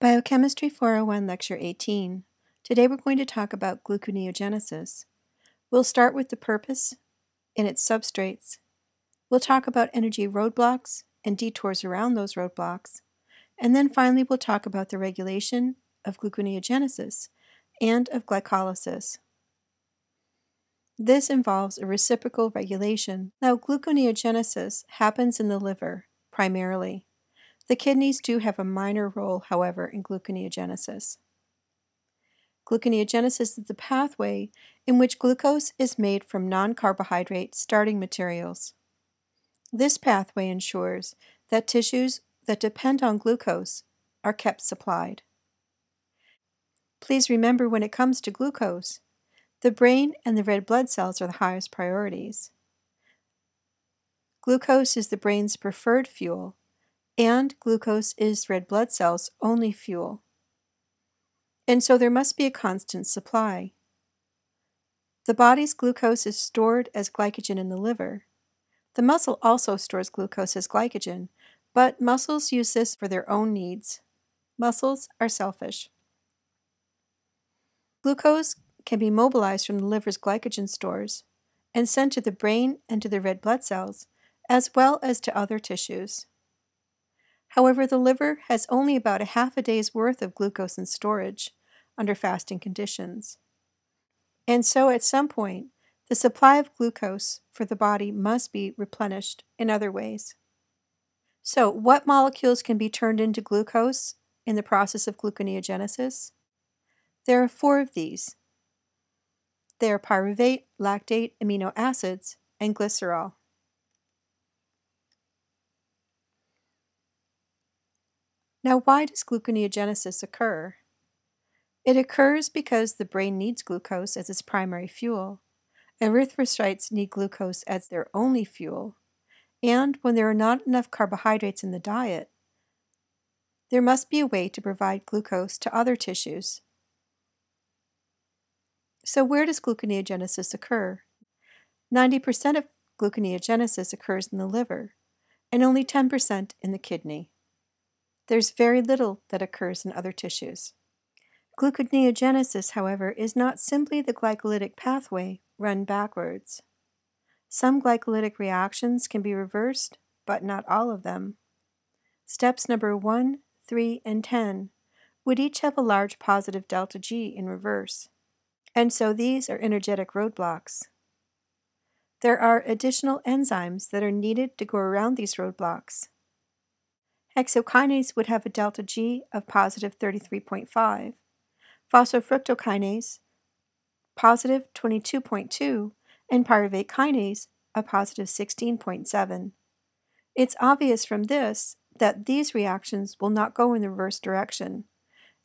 Biochemistry 401 Lecture 18. Today we're going to talk about gluconeogenesis. We'll start with the purpose and its substrates. We'll talk about energy roadblocks and detours around those roadblocks. And then finally we'll talk about the regulation of gluconeogenesis and of glycolysis. This involves a reciprocal regulation. Now, gluconeogenesis happens in the liver, primarily. The kidneys do have a minor role, however, in gluconeogenesis. Gluconeogenesis is the pathway in which glucose is made from non-carbohydrate starting materials. This pathway ensures that tissues that depend on glucose are kept supplied. Please remember, when it comes to glucose, the brain and the red blood cells are the highest priorities. Glucose is the brain's preferred fuel, and glucose is red blood cells' only fuel. And so there must be a constant supply. The body's glucose is stored as glycogen in the liver. The muscle also stores glucose as glycogen, but muscles use this for their own needs. Muscles are selfish. Glucose can be mobilized from the liver's glycogen stores and sent to the brain and to the red blood cells, as well as to other tissues. However, the liver has only about a half a day's worth of glucose in storage under fasting conditions. And so at some point, the supply of glucose for the body must be replenished in other ways. So what molecules can be turned into glucose in the process of gluconeogenesis? There are 4 of these. They are pyruvate, lactate, amino acids, and glycerol. Now, why does gluconeogenesis occur? It occurs because the brain needs glucose as its primary fuel. Erythrocytes need glucose as their only fuel. And when there are not enough carbohydrates in the diet, there must be a way to provide glucose to other tissues. So where does gluconeogenesis occur? 90% of gluconeogenesis occurs in the liver, and only 10% in the kidney. There's very little that occurs in other tissues. Gluconeogenesis, however, is not simply the glycolytic pathway run backwards. Some glycolytic reactions can be reversed, but not all of them. Steps number 1, 3, and 10 would each have a large positive delta G in reverse. And so these are energetic roadblocks. There are additional enzymes that are needed to go around these roadblocks. Hexokinase would have a delta G of positive 33.5, phosphofructokinase positive 22.2, and pyruvate kinase a positive 16.7. It's obvious from this that these reactions will not go in the reverse direction,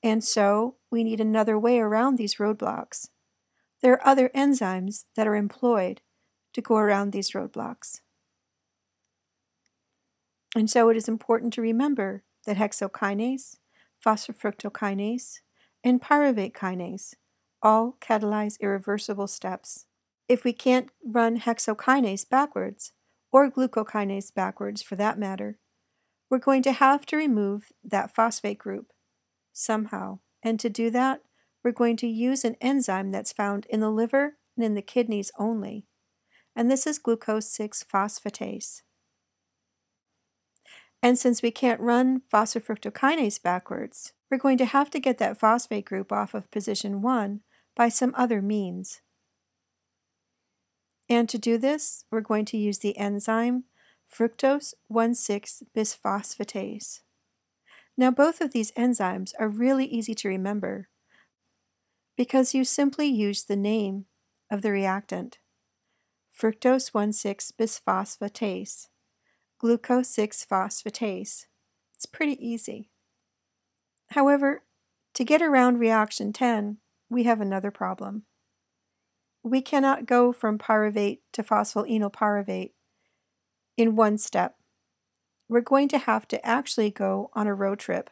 and so we need another way around these roadblocks. There are other enzymes that are employed to go around these roadblocks. And so it is important to remember that hexokinase, phosphofructokinase, and pyruvate kinase all catalyze irreversible steps. If we can't run hexokinase backwards, or glucokinase backwards for that matter, we're going to have to remove that phosphate group somehow. And to do that, we're going to use an enzyme that's found in the liver and in the kidneys only. And this is glucose 6-phosphatase. And since we can't run phosphofructokinase backwards, we're going to have to get that phosphate group off of position 1 by some other means. And to do this, we're going to use the enzyme fructose 1,6-bisphosphatase. Now, both of these enzymes are really easy to remember because you simply use the name of the reactant, fructose 1,6-bisphosphatase, glucose 6-phosphatase. It's pretty easy. However, to get around reaction 10, we have another problem. We cannot go from pyruvate to phosphoenolpyruvate in one step. We're going to have to actually go on a road trip.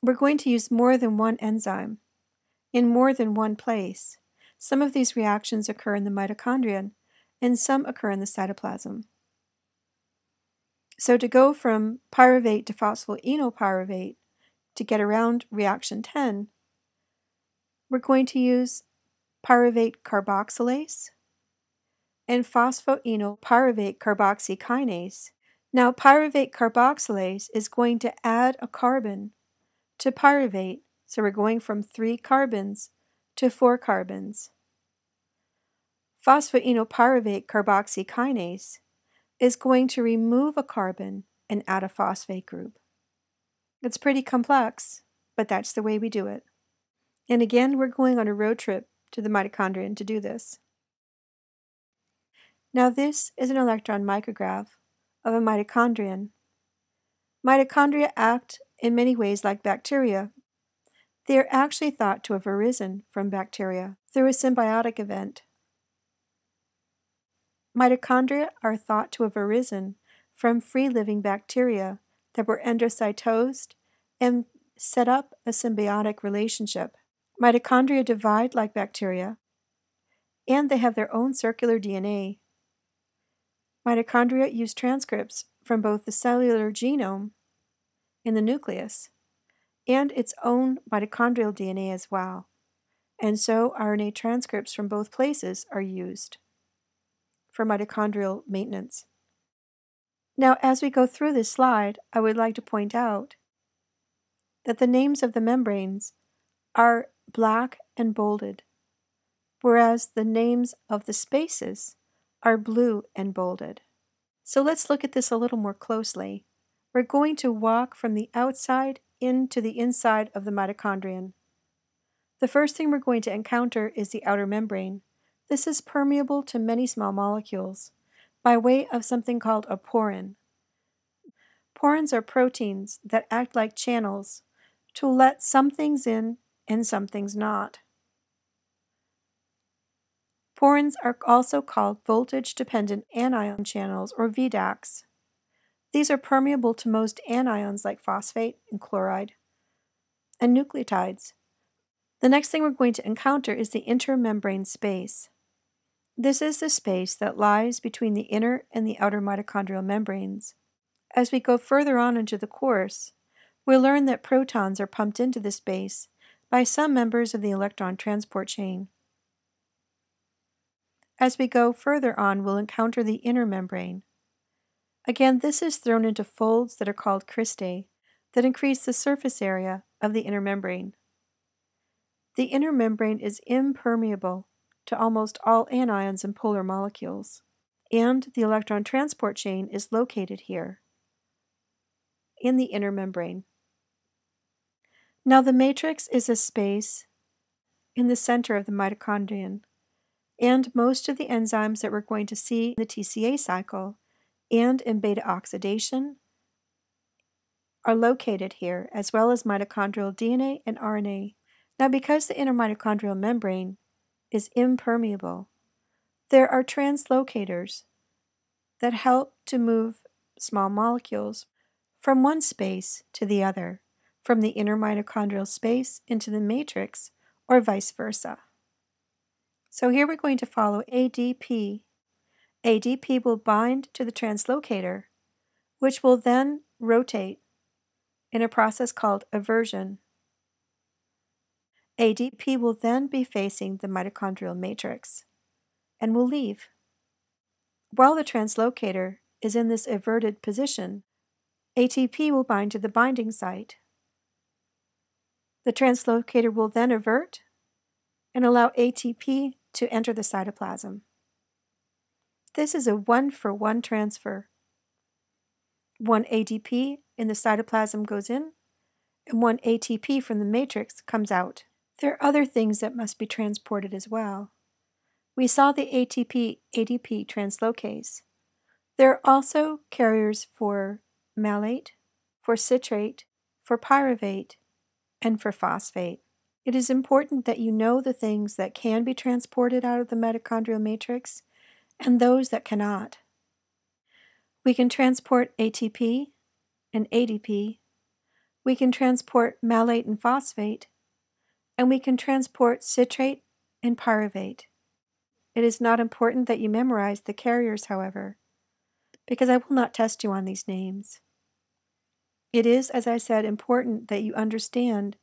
We're going to use more than one enzyme in more than one place. Some of these reactions occur in the mitochondrion, and some occur in the cytoplasm. So to go from pyruvate to phosphoenolpyruvate, to get around reaction 10, we're going to use pyruvate carboxylase and phosphoenolpyruvate carboxykinase. Now, pyruvate carboxylase is going to add a carbon to pyruvate, so we're going from 3 carbons to 4 carbons. Phosphoenolpyruvate carboxykinase is going to remove a carbon and add a phosphate group. It's pretty complex, but that's the way we do it. And again, we're going on a road trip to the mitochondrion to do this. Now this is an electron micrograph of a mitochondrion. Mitochondria act in many ways like bacteria. They are actually thought to have arisen from bacteria through a symbiotic event. Mitochondria are thought to have arisen from free-living bacteria that were endocytosed and set up a symbiotic relationship. Mitochondria divide like bacteria, and they have their own circular DNA. Mitochondria use transcripts from both the cellular genome in the nucleus and its own mitochondrial DNA as well, and so RNA transcripts from both places are used for mitochondrial maintenance. Now, as we go through this slide, I would like to point out that the names of the membranes are black and bolded, whereas the names of the spaces are blue and bolded. So let's look at this a little more closely. We're going to walk from the outside into the inside of the mitochondrion. The first thing we're going to encounter is the outer membrane. This is permeable to many small molecules by way of something called a porin. Porins are proteins that act like channels to let some things in and some things not. Porins are also called voltage-dependent anion channels, or VDACs. These are permeable to most anions like phosphate and chloride and nucleotides. The next thing we're going to encounter is the intermembrane space. This is the space that lies between the inner and the outer mitochondrial membranes. As we go further on into the course, we'll learn that protons are pumped into this space by some members of the electron transport chain. As we go further on, we'll encounter the inner membrane. Again, this is thrown into folds that are called cristae that increase the surface area of the inner membrane. The inner membrane is impermeable to almost all anions and polar molecules, and the electron transport chain is located here in the inner membrane. Now, the matrix is a space in the center of the mitochondrion, and most of the enzymes that we're going to see in the TCA cycle and in beta oxidation are located here, as well as mitochondrial DNA and RNA. Now, because the inner mitochondrial membrane is impermeable, there are translocators that help to move small molecules from one space to the other, from the inner mitochondrial space into the matrix, or vice versa. So here we're going to follow ADP. ADP will bind to the translocator, which will then rotate in a process called aversion. ADP will then be facing the mitochondrial matrix and will leave. While the translocator is in this averted position, ATP will bind to the binding site. The translocator will then avert and allow ATP to enter the cytoplasm. This is a one-for-one transfer. One ADP in the cytoplasm goes in, and one ATP from the matrix comes out. There are other things that must be transported as well. We saw the ATP-ADP translocase. There are also carriers for malate, for citrate, for pyruvate, and for phosphate. It is important that you know the things that can be transported out of the mitochondrial matrix and those that cannot. We can transport ATP and ADP. We can transport malate and phosphate, and we can transport citrate and pyruvate. It is not important that you memorize the carriers, however, because I will not test you on these names. It is, as I said, important that you understand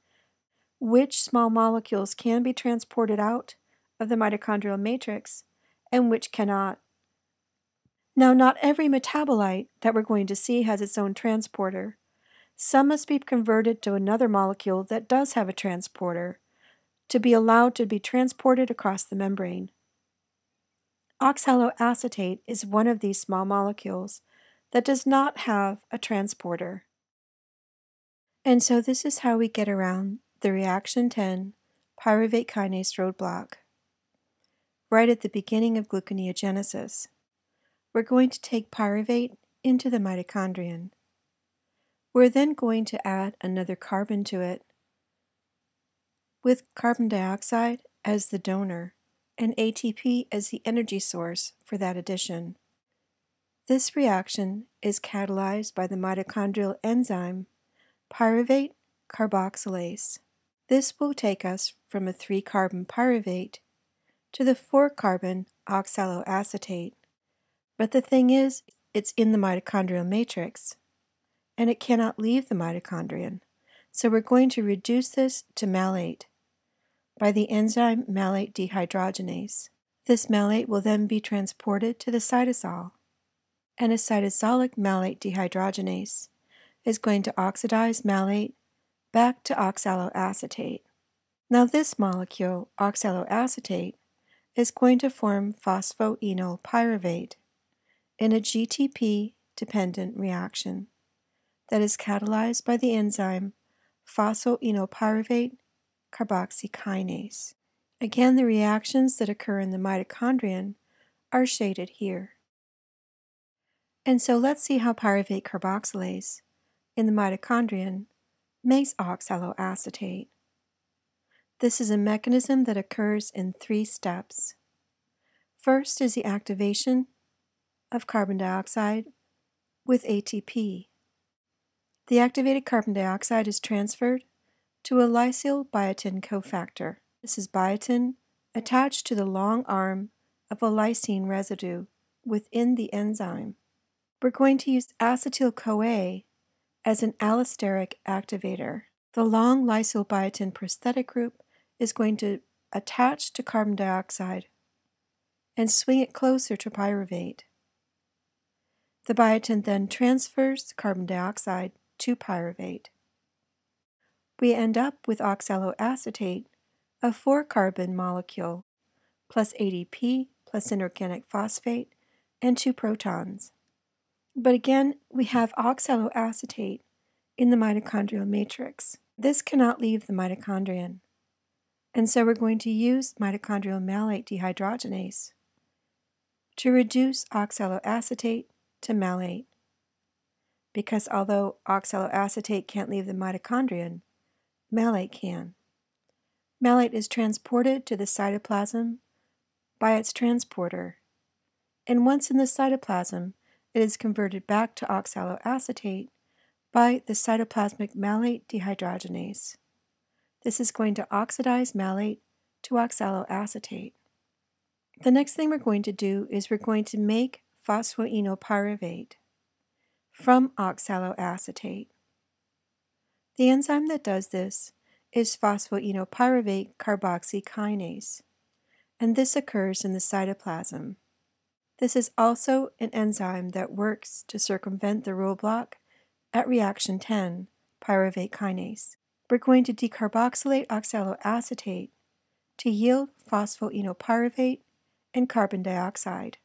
which small molecules can be transported out of the mitochondrial matrix and which cannot. Now, not every metabolite that we're going to see has its own transporter. Some must be converted to another molecule that does have a transporter to be allowed to be transported across the membrane. Oxaloacetate is one of these small molecules that does not have a transporter. And so this is how we get around the reaction 10 pyruvate kinase roadblock. Right at the beginning of gluconeogenesis, we're going to take pyruvate into the mitochondrion. We're then going to add another carbon to it with carbon dioxide as the donor and ATP as the energy source for that addition. This reaction is catalyzed by the mitochondrial enzyme pyruvate carboxylase. This will take us from a 3-carbon pyruvate to the 4-carbon oxaloacetate. But the thing is, it's in the mitochondrial matrix, and it cannot leave the mitochondrion. So we're going to reduce this to malate by the enzyme malate dehydrogenase. This malate will then be transported to the cytosol, and a cytosolic malate dehydrogenase is going to oxidize malate back to oxaloacetate. Now this molecule, oxaloacetate, is going to form phosphoenolpyruvate in a GTP-dependent reaction that is catalyzed by the enzyme phosphoenolpyruvate carboxykinase. Again, the reactions that occur in the mitochondrion are shaded here. And so let's see how pyruvate carboxylase in the mitochondrion makes oxaloacetate. This is a mechanism that occurs in 3 steps. First is the activation of carbon dioxide with ATP. The activated carbon dioxide is transferred to a lysyl biotin cofactor. This is biotin attached to the long arm of a lysine residue within the enzyme. We're going to use acetyl-CoA as an allosteric activator. The long lysyl biotin prosthetic group is going to attach to carbon dioxide and swing it closer to pyruvate. The biotin then transfers carbon dioxide to pyruvate. We end up with oxaloacetate, a 4-carbon molecule, plus ADP, plus inorganic phosphate, and 2 protons. But again, we have oxaloacetate in the mitochondrial matrix. This cannot leave the mitochondrion. And so we're going to use mitochondrial malate dehydrogenase to reduce oxaloacetate to malate. Because although oxaloacetate can't leave the mitochondrion, malate can. Malate is transported to the cytoplasm by its transporter, and once in the cytoplasm, it is converted back to oxaloacetate by the cytoplasmic malate dehydrogenase. This is going to oxidize malate to oxaloacetate. The next thing we're going to do is we're going to make phosphoenolpyruvate from oxaloacetate. The enzyme that does this is phosphoenolpyruvate carboxykinase, and this occurs in the cytoplasm. This is also an enzyme that works to circumvent the roadblock at reaction 10, pyruvate kinase. We're going to decarboxylate oxaloacetate to yield phosphoenolpyruvate and carbon dioxide.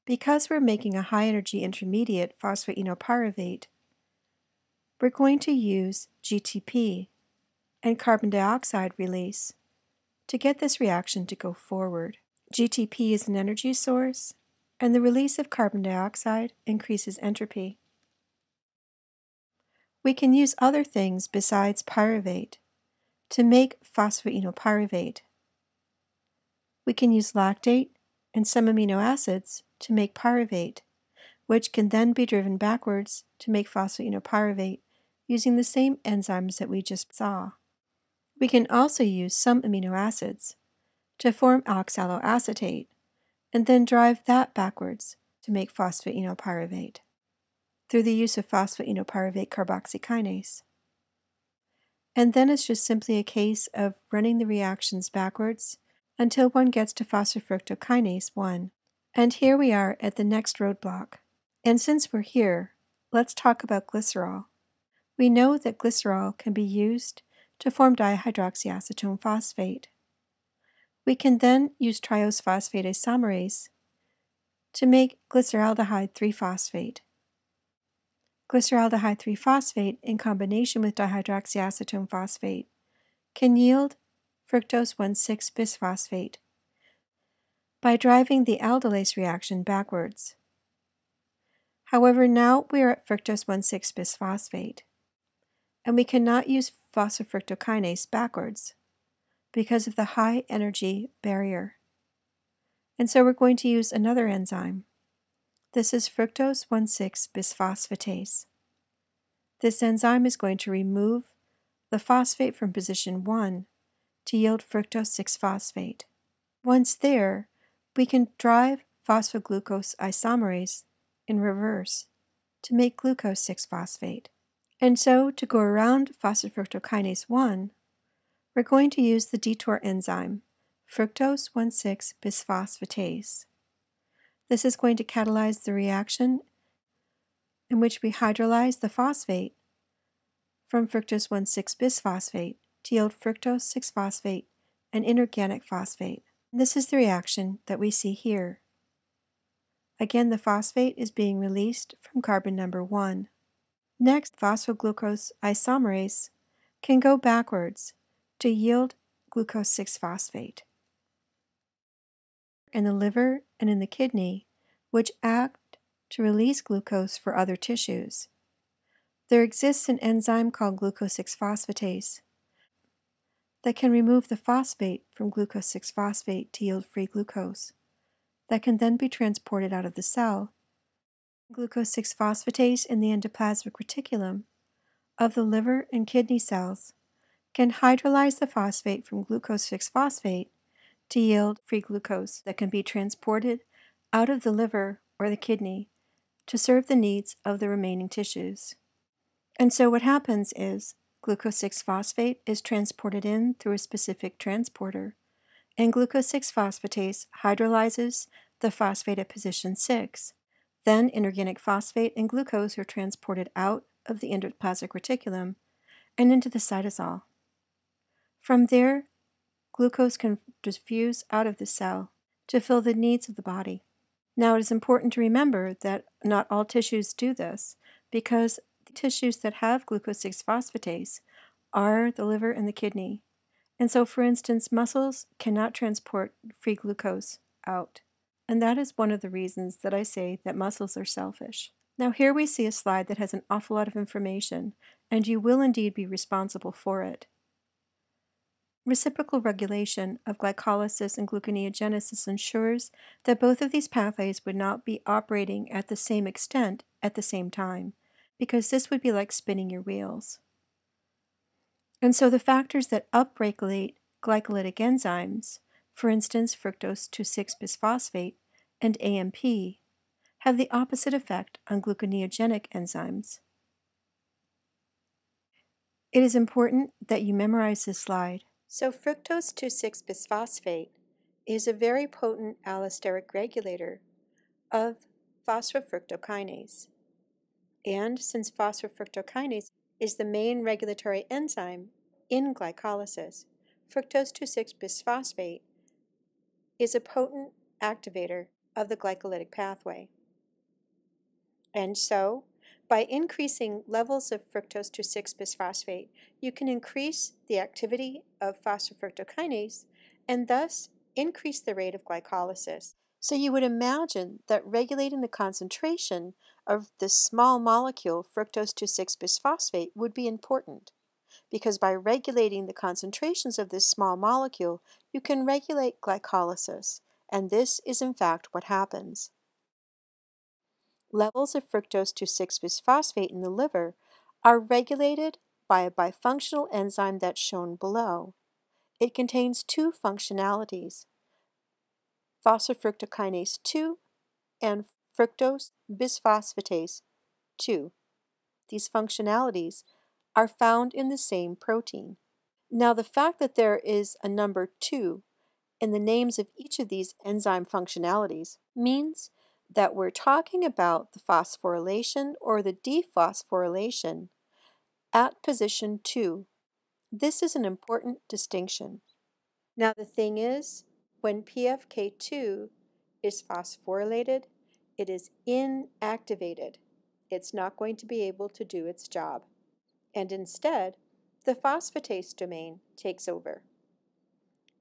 Because we're making a high-energy intermediate phosphoenolpyruvate, we're going to use GTP and carbon dioxide release to get this reaction to go forward. GTP is an energy source, and the release of carbon dioxide increases entropy. We can use other things besides pyruvate to make phosphoenolpyruvate. We can use lactate and some amino acids to make pyruvate, which can then be driven backwards to make phosphoenolpyruvate using the same enzymes that we just saw. We can also use some amino acids to form oxaloacetate and then drive that backwards to make phosphoenolpyruvate. through the use of phosphoenolpyruvate carboxykinase. And then it's just simply a case of running the reactions backwards until one gets to phosphofructokinase 1. And here we are at the next roadblock. And since we're here, let's talk about glycerol. We know that glycerol can be used to form dihydroxyacetone phosphate. We can then use triose phosphate isomerase to make glyceraldehyde 3-phosphate. Glyceraldehyde 3-phosphate in combination with dihydroxyacetone phosphate can yield fructose 1,6-bisphosphate by driving the aldolase reaction backwards. However, now we are at fructose 1,6-bisphosphate, and we cannot use phosphofructokinase backwards because of the high energy barrier. And so we're going to use another enzyme. This is fructose 1,6-bisphosphatase. This enzyme is going to remove the phosphate from position 1 to yield fructose 6-phosphate. Once there, we can drive phosphoglucose isomerase in reverse to make glucose 6-phosphate. And so, to go around phosphofructokinase 1, we're going to use the detour enzyme, fructose 1,6-bisphosphatase. This is going to catalyze the reaction in which we hydrolyze the phosphate from fructose 1,6-bisphosphate to yield fructose 6-phosphate and inorganic phosphate. This is the reaction that we see here. Again, the phosphate is being released from carbon number 1. Next, phosphoglucose isomerase can go backwards to yield glucose 6-phosphate. In the liver and in the kidney, which act to release glucose for other tissues, there exists an enzyme called glucose 6-phosphatase that can remove the phosphate from glucose 6-phosphate to yield free glucose that can then be transported out of the cell. Glucose 6-phosphatase in the endoplasmic reticulum of the liver and kidney cells can hydrolyze the phosphate from glucose 6-phosphate to yield free glucose that can be transported out of the liver or the kidney to serve the needs of the remaining tissues. And so what happens is glucose 6-phosphate is transported in through a specific transporter, and glucose 6-phosphatase hydrolyzes the phosphate at position 6. Then inorganic phosphate and glucose are transported out of the endoplasmic reticulum and into the cytosol. From there, glucose can diffuse out of the cell to fill the needs of the body. Now, it is important to remember that not all tissues do this, because the tissues that have glucose 6-phosphatase are the liver and the kidney. And so, for instance, muscles cannot transport free glucose out. And that is one of the reasons that I say that muscles are selfish. Now, here we see a slide that has an awful lot of information, and you will indeed be responsible for it. Reciprocal regulation of glycolysis and gluconeogenesis ensures that both of these pathways would not be operating at the same extent at the same time, because this would be like spinning your wheels. And so the factors that upregulate glycolytic enzymes, for instance fructose 2,6-bisphosphate and AMP, have the opposite effect on gluconeogenic enzymes. It is important that you memorize this slide. So fructose 2,6-bisphosphate is a very potent allosteric regulator of phosphofructokinase. And since phosphofructokinase is the main regulatory enzyme in glycolysis, fructose 2,6-bisphosphate is a potent activator of the glycolytic pathway. And so, by increasing levels of fructose 2,6-bisphosphate, you can increase the activity of phosphofructokinase and thus increase the rate of glycolysis. So you would imagine that regulating the concentration of this small molecule, fructose 2,6-bisphosphate, would be important, because by regulating the concentrations of this small molecule, you can regulate glycolysis, and this is in fact what happens. Levels of fructose 2,6-bisphosphate in the liver are regulated by a bifunctional enzyme that's shown below. It contains two functionalities, phosphofructokinase 2 and fructose bisphosphatase. 2. These functionalities are found in the same protein. Now, the fact that there is a number 2 in the names of each of these enzyme functionalities means that we're talking about the phosphorylation or the dephosphorylation at position 2. This is an important distinction. Now, the thing is, when PFK2 is phosphorylated, it is inactivated. It's not going to be able to do its job. And instead, the phosphatase domain takes over.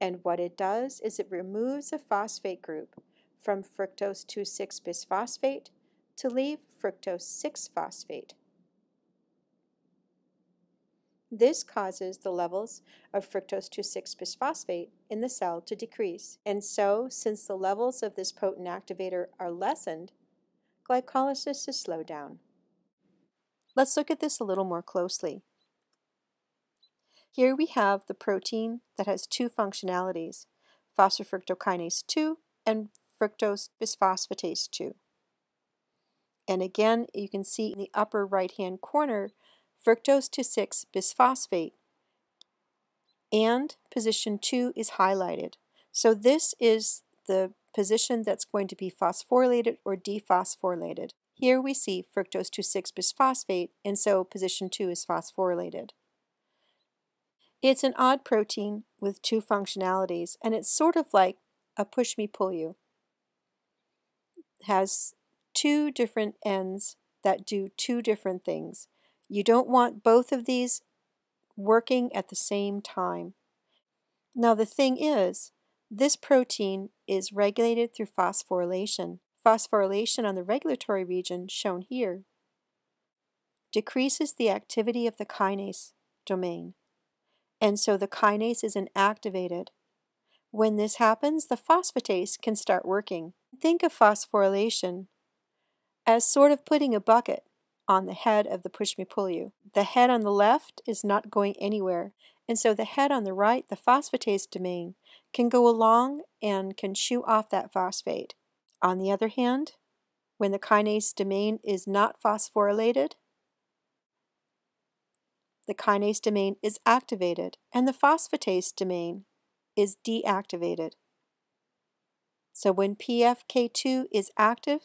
And what it does is it removes a phosphate group from fructose 2,6-bisphosphate to leave fructose 6-phosphate. This causes the levels of fructose 2,6-bisphosphate in the cell to decrease. And so, since the levels of this potent activator are lessened, glycolysis is slowed down. Let's look at this a little more closely. Here we have the protein that has two functionalities, phosphofructokinase 2 and fructose bisphosphatase 2. And again, you can see in the upper right-hand corner, fructose 2,6-bisphosphate and position 2 is highlighted. So this is the position that's going to be phosphorylated or dephosphorylated. Here we see fructose 2,6-bisphosphate, and so position 2 is phosphorylated. It's an odd protein with two functionalities, and it's sort of like a push-me-pull-you. It has two different ends that do two different things. You don't want both of these working at the same time. Now the thing is, this protein is regulated through phosphorylation. Phosphorylation on the regulatory region, shown here, decreases the activity of the kinase domain, and so the kinase is inactivated. When this happens, the phosphatase can start working. Think of phosphorylation as sort of putting a bucket on the head of the push-me-pull-you. The head on the left is not going anywhere, and so the head on the right, the phosphatase domain, can go along and can chew off that phosphate. On the other hand, when the kinase domain is not phosphorylated, the kinase domain is activated, and the phosphatase domain is deactivated. So when PFK2 is active,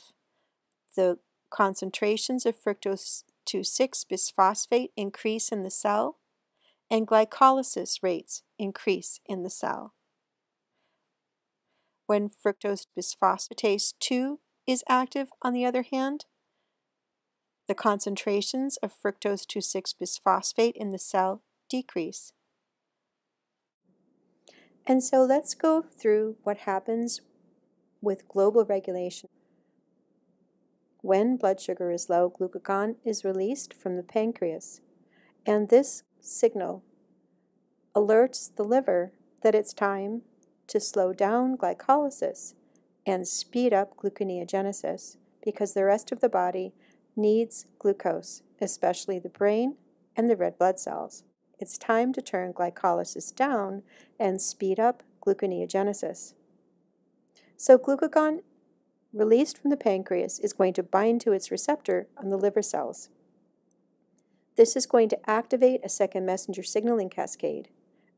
the concentrations of fructose 2,6-bisphosphate increase in the cell, and glycolysis rates increase in the cell. When fructose bisphosphatase 2 is active, on the other hand, the concentrations of fructose 2,6-bisphosphate in the cell decrease. And so let's go through what happens with global regulation. When blood sugar is low, glucagon is released from the pancreas, and this signal alerts the liver that it's time to slow down glycolysis and speed up gluconeogenesis because the rest of the body needs glucose, especially the brain and the red blood cells. It's time to turn glycolysis down and speed up gluconeogenesis. So glucagon released from the pancreas is going to bind to its receptor on the liver cells. This is going to activate a second messenger signaling cascade,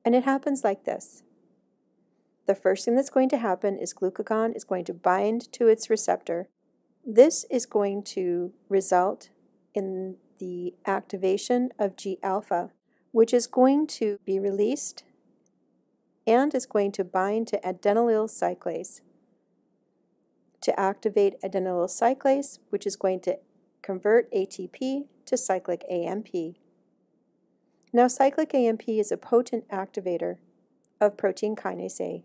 and it happens like this. The first thing that's going to happen is glucagon is going to bind to its receptor. This is going to result in the activation of G-alpha, which is going to be released and is going to bind to adenylyl cyclase to activate adenylyl cyclase, which is going to convert ATP to cyclic AMP. Now, cyclic AMP is a potent activator of protein kinase A.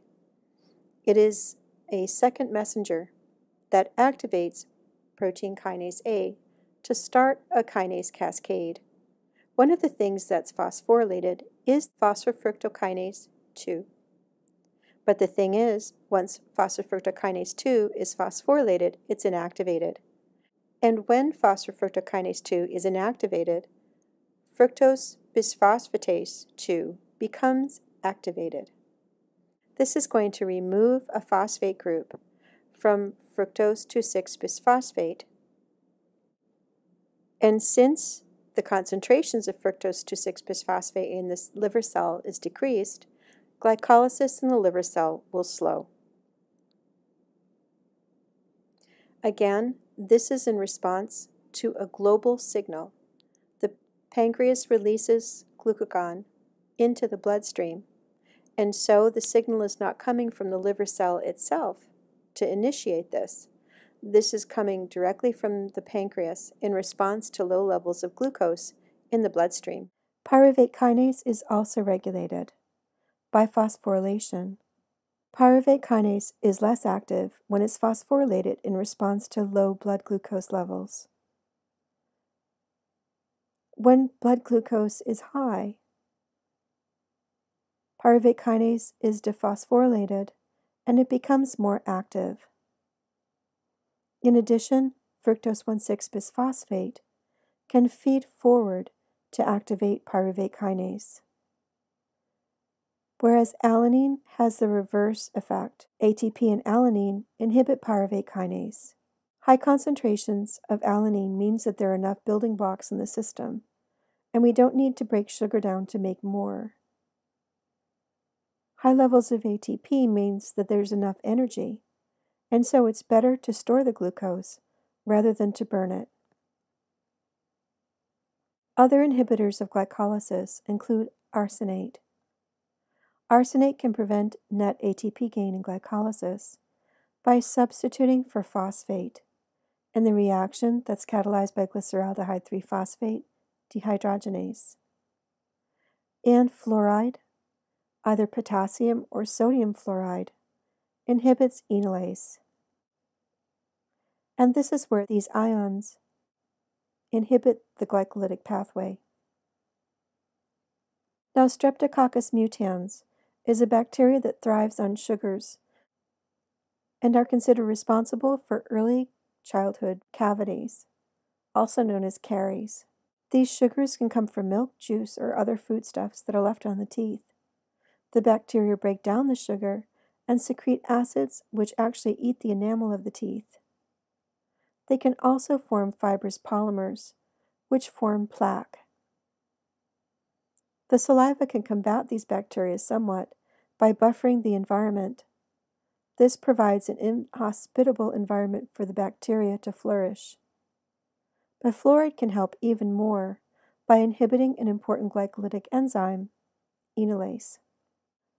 It is a second messenger that activates protein kinase A to start a kinase cascade. One of the things that's phosphorylated is phosphofructokinase 2. But the thing is, once phosphofructokinase 2 is phosphorylated, it's inactivated. And when phosphofructokinase 2 is inactivated, fructose bisphosphatase 2 becomes activated. This is going to remove a phosphate group from fructose 2,6-bisphosphate And since the concentrations of fructose 2,6-bisphosphate in this liver cell is decreased, glycolysis in the liver cell will slow. Again, this is in response to a global signal. The pancreas releases glucagon into the bloodstream, and so the signal is not coming from the liver cell itself to initiate this. This is coming directly from the pancreas in response to low levels of glucose in the bloodstream. Pyruvate kinase is also regulated by phosphorylation. Pyruvate kinase is less active when it's phosphorylated in response to low blood glucose levels. When blood glucose is high, pyruvate kinase is dephosphorylated and it becomes more active. In addition, fructose 1,6-bisphosphate can feed forward to activate pyruvate kinase, whereas alanine has the reverse effect. ATP and alanine inhibit pyruvate kinase. High concentrations of alanine means that there are enough building blocks in the system, and we don't need to break sugar down to make more. High levels of ATP means that there's enough energy, and so it's better to store the glucose rather than to burn it. Other inhibitors of glycolysis include arsenate. Arsenate can prevent net ATP gain in glycolysis by substituting for phosphate in the reaction that's catalyzed by glyceraldehyde 3-phosphate dehydrogenase. And fluoride, either potassium or sodium fluoride, inhibits enolase. And this is where these ions inhibit the glycolytic pathway. Now, Streptococcus mutans is a bacteria that thrives on sugars and are considered responsible for early childhood cavities, also known as caries. These sugars can come from milk, juice, or other foodstuffs that are left on the teeth. The bacteria break down the sugar and secrete acids which actually eat the enamel of the teeth. They can also form fibrous polymers, which form plaque. The saliva can combat these bacteria somewhat by buffering the environment. This provides an inhospitable environment for the bacteria to flourish. But fluoride can help even more by inhibiting an important glycolytic enzyme, enolase.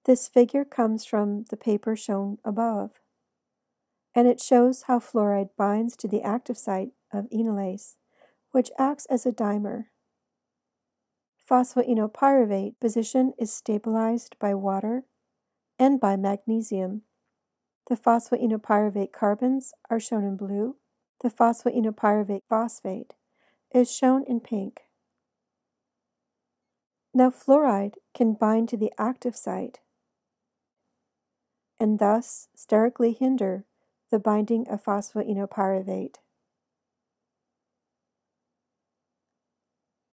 This figure comes from the paper shown above, and it shows how fluoride binds to the active site of enolase, which acts as a dimer. Phosphoenolpyruvate position is stabilized by water and by magnesium. The phosphoenolpyruvate carbons are shown in blue. The phosphoenolpyruvate phosphate is shown in pink. Now, fluoride can bind to the active site and thus sterically hinder the binding of phosphoenolpyruvate.